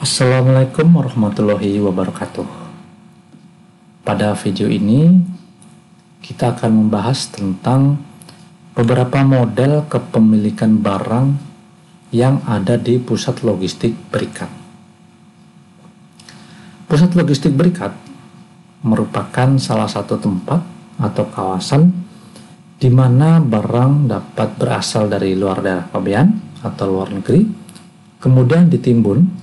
Assalamualaikum warahmatullahi wabarakatuh. Pada video ini kita akan membahas tentang beberapa model kepemilikan barang yang ada di pusat logistik berikat. Pusat logistik berikat merupakan salah satu tempat atau kawasan di mana barang dapat berasal dari luar daerah pabean atau luar negeri, kemudian ditimbun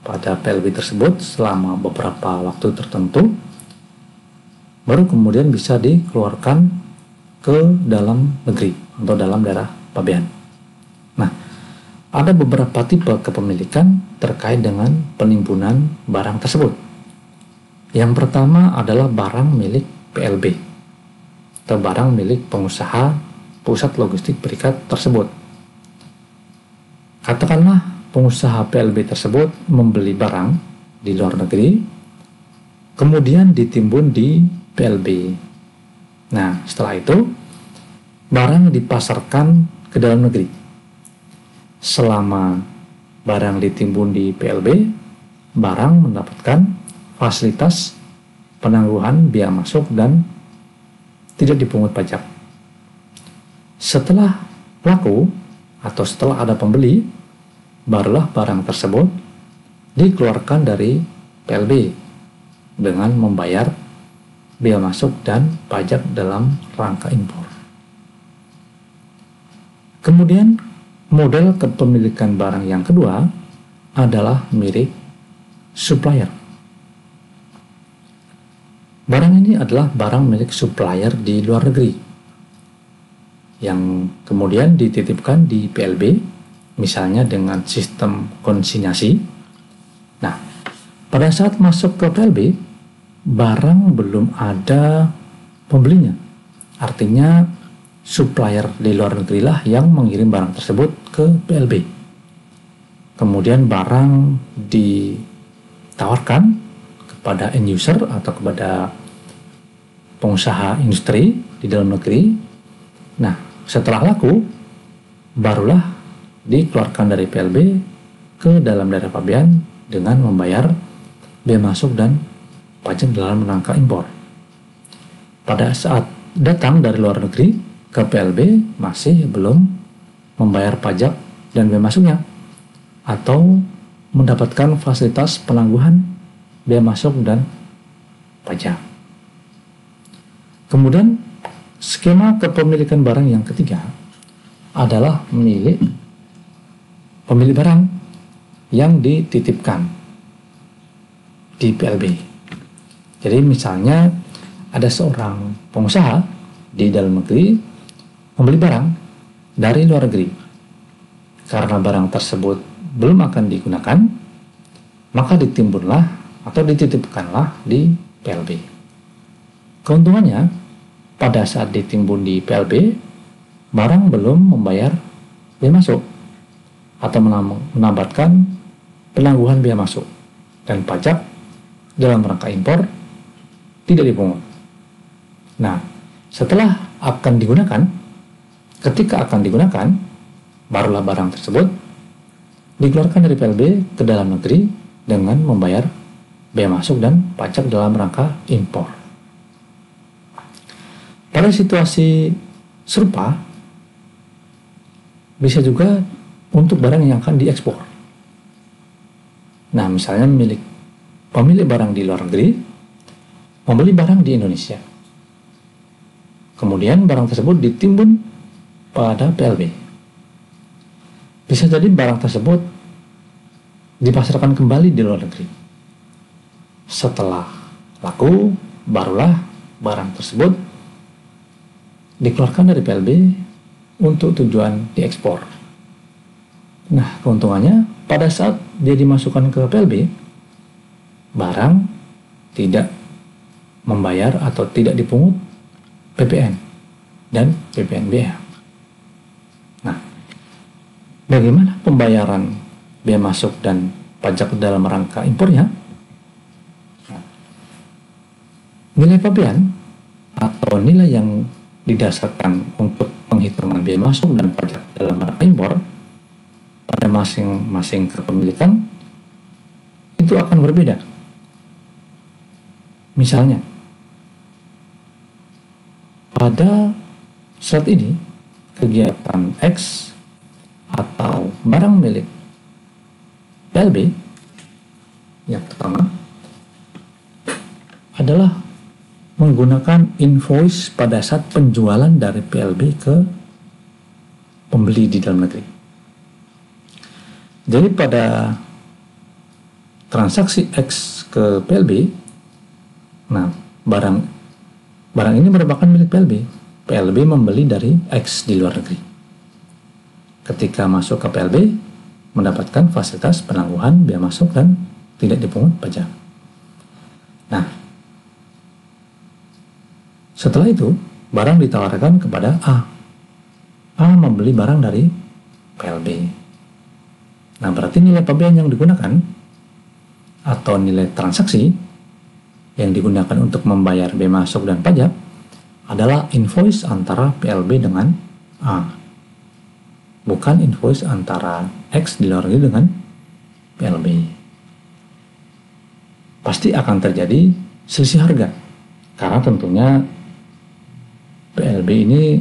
pada PLB tersebut selama beberapa waktu tertentu, baru kemudian bisa dikeluarkan ke dalam negeri atau dalam daerah pabean. Nah, ada beberapa tipe kepemilikan terkait dengan penimbunan barang tersebut. Yang pertama adalah barang milik PLB atau barang milik pengusaha pusat logistik berikat tersebut. Katakanlah pengusaha PLB tersebut membeli barang di luar negeri, kemudian ditimbun di PLB. Nah, setelah itu barang dipasarkan ke dalam negeri. Selama barang ditimbun di PLB, barang mendapatkan fasilitas penangguhan biaya masuk dan tidak dipungut pajak. Setelah laku atau setelah ada pembeli, barulah barang tersebut dikeluarkan dari PLB dengan membayar biaya masuk dan pajak dalam rangka impor. Kemudian model kepemilikan barang yang kedua adalah milik supplier. Barang ini adalah barang milik supplier di luar negeri yang kemudian dititipkan di PLB, misalnya dengan sistem konsinyasi. Nah, pada saat masuk ke PLB, barang belum ada pembelinya. Artinya, supplier di luar negeri lah yang mengirim barang tersebut ke PLB. Kemudian barang ditawarkan kepada end user atau kepada pengusaha industri di dalam negeri. Nah, setelah laku, barulah dikeluarkan dari PLB ke dalam daerah pabean dengan membayar biaya masuk dan pajak dalam rangka impor. Pada saat datang dari luar negeri ke PLB masih belum membayar pajak dan biaya masuknya atau mendapatkan fasilitas penangguhan biaya masuk dan pajak. Kemudian skema kepemilikan barang yang ketiga adalah milik pemilik barang yang dititipkan di PLB. Jadi misalnya ada seorang pengusaha di dalam negeri membeli barang dari luar negeri. Karena barang tersebut belum akan digunakan, maka ditimbunlah atau dititipkanlah di PLB. Keuntungannya, pada saat ditimbun di PLB, barang belum membayar biaya masuk atau menambahkan penangguhan biaya masuk dan pajak dalam rangka impor tidak dipungut. Nah, setelah akan digunakan, ketika akan digunakan, barulah barang tersebut dikeluarkan dari PLB ke dalam negeri dengan membayar biaya masuk dan pajak dalam rangka impor. Pada situasi serupa, bisa juga untuk barang yang akan diekspor. Nah, misalnya pemilik barang di luar negeri membeli barang di Indonesia. Kemudian barang tersebut ditimbun pada PLB. Bisa jadi barang tersebut dipasarkan kembali di luar negeri. Setelah laku, barulah barang tersebut dikeluarkan dari PLB untuk tujuan diekspor. Nah, keuntungannya pada saat dia dimasukkan ke PLB, barang tidak membayar atau tidak dipungut PPN dan PPNBM. Nah, bagaimana pembayaran biaya masuk dan pajak dalam rangka impornya? Nilai pabean atau nilai yang didasarkan untuk penghitungan biaya masuk dan pajak dalam rangka impor pada masing-masing kepemilikan itu akan berbeda. Misalnya, pada saat ini kegiatan X atau barang milik PLB yang pertama adalah menggunakan invoice pada saat penjualan dari PLB ke pembeli di dalam negeri. Jadi pada transaksi X ke PLB, nah barang ini merupakan milik PLB. PLB membeli dari X di luar negeri. Ketika masuk ke PLB, mendapatkan fasilitas penangguhan biaya masuk dan tidak dipungut pajak. Nah, setelah itu barang ditawarkan kepada A. A membeli barang dari PLB. Nah, berarti nilai pabean yang digunakan atau nilai transaksi yang digunakan untuk membayar bea masuk dan pajak adalah invoice antara PLB dengan A, bukan invoice antara X di luar negeri dengan PLB. Pasti akan terjadi selisih harga, karena tentunya PLB ini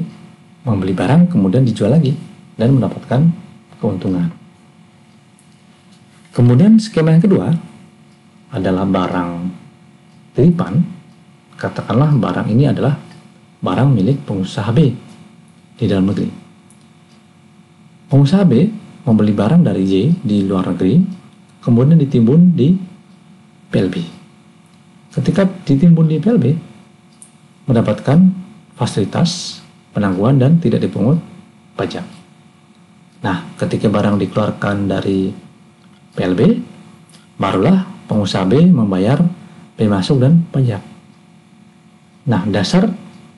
membeli barang kemudian dijual lagi dan mendapatkan keuntungan. Kemudian skema yang kedua adalah barang titipan. Katakanlah barang ini adalah barang milik pengusaha B di dalam negeri. Pengusaha B membeli barang dari Y di luar negeri, kemudian ditimbun di PLB. Ketika ditimbun di PLB, mendapatkan fasilitas penangguhan dan tidak dipungut pajak. Nah, ketika barang dikeluarkan dari PLB, barulah pengusaha B membayar bea masuk dan pajak. Nah, dasar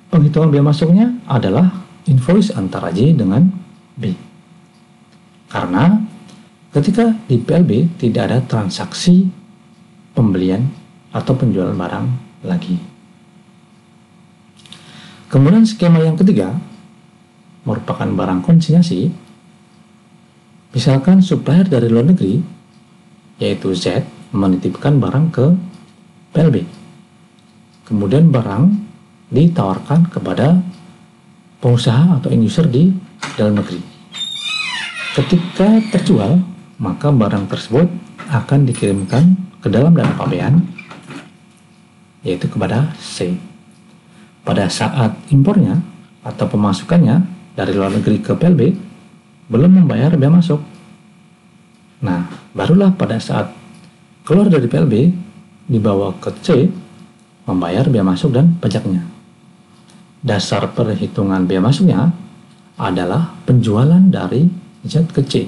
penghitungan bea masuknya adalah invoice antara Y dengan B. Karena ketika di PLB tidak ada transaksi pembelian atau penjualan barang lagi. Kemudian skema yang ketiga merupakan barang konsinyasi. Misalkan supplier dari luar negeri, yaitu Z, menitipkan barang ke PLB. Kemudian barang ditawarkan kepada pengusaha atau end user di dalam negeri. Ketika terjual, maka barang tersebut akan dikirimkan ke dalam dana pabean, yaitu kepada C. Pada saat impornya atau pemasukannya dari luar negeri ke PLB belum membayar bea masuk. Nah, barulah pada saat keluar dari PLB dibawa ke C membayar bea masuk dan pajaknya. Dasar perhitungan bea masuknya adalah penjualan dari Z ke C.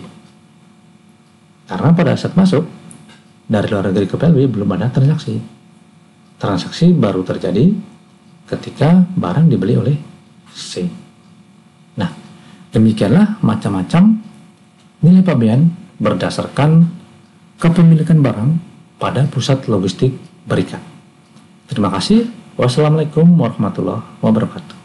Karena pada saat masuk dari luar negeri ke PLB belum ada transaksi. Transaksi baru terjadi ketika barang dibeli oleh C. Nah, demikianlah macam-macam nilai pabean berdasarkan kepemilikan barang pada pusat logistik berikat. Terima kasih. Wassalamualaikum warahmatullahi wabarakatuh.